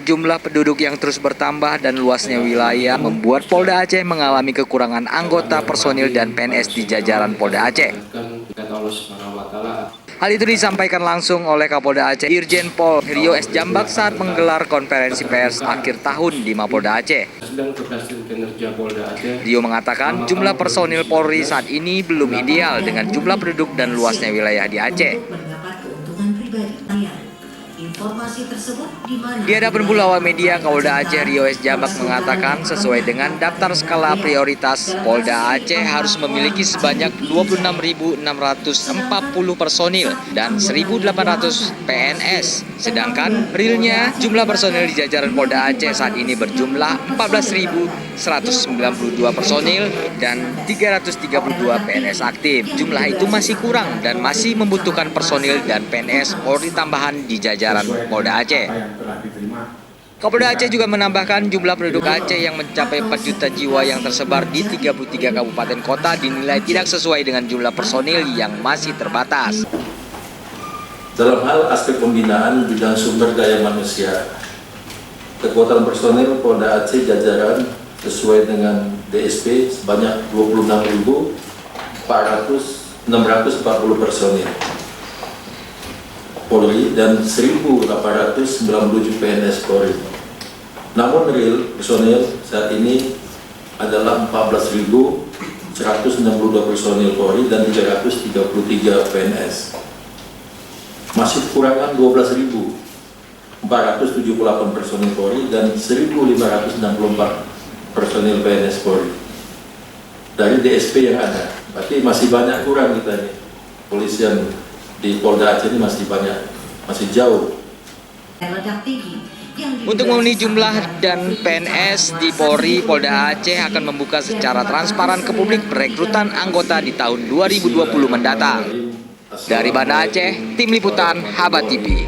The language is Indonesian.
Jumlah penduduk yang terus bertambah dan luasnya wilayah membuat Polda Aceh mengalami kekurangan anggota personil dan PNS di jajaran Polda Aceh. Hal itu disampaikan langsung oleh Kapolda Aceh Irjen Pol Rio S. Jambak saat menggelar konferensi pers akhir tahun di Mapolda Aceh. Rio mengatakan jumlah personil Polri saat ini belum ideal dengan jumlah penduduk dan luasnya wilayah di Aceh. Di hadapan pula awak media, Kapolda Aceh Rio S. Jambak mengatakan sesuai dengan daftar skala prioritas, Polda Aceh harus memiliki sebanyak 26.640 personil dan 1.800 PNS. Sedangkan realnya jumlah personil di jajaran Polda Aceh saat ini berjumlah 14.192 personil dan 332 PNS aktif. Jumlah itu masih kurang dan masih membutuhkan personil dan PNS Polri tambahan di jajaran Polda Aceh. Kapolda Aceh juga menambahkan jumlah penduduk Aceh yang mencapai 4 juta jiwa yang tersebar di 33 kabupaten kota dinilai tidak sesuai dengan jumlah personil yang masih terbatas. Dalam hal aspek pembinaan bidang sumber daya manusia, kekuatan personil Polda Aceh jajaran sesuai dengan DSP sebanyak 26.640 personil Polri dan 1.897 PNS Polri. Namun real personil saat ini adalah 14.162 personil Polri dan 333 PNS. Masih kekurangan 12.478 personil Polri dan 1.564 personil PNS Polri dari DSP yang ada. Berarti masih banyak kurang kita nih. Polisian di Polda Aceh ini masih banyak, masih jauh. Untuk memenuhi jumlah dan PNS di Polri, Polda Aceh akan membuka secara transparan ke publik perekrutan anggota di tahun 2020 mendatang. Dari Banda Aceh, Tim Liputan Haba TV.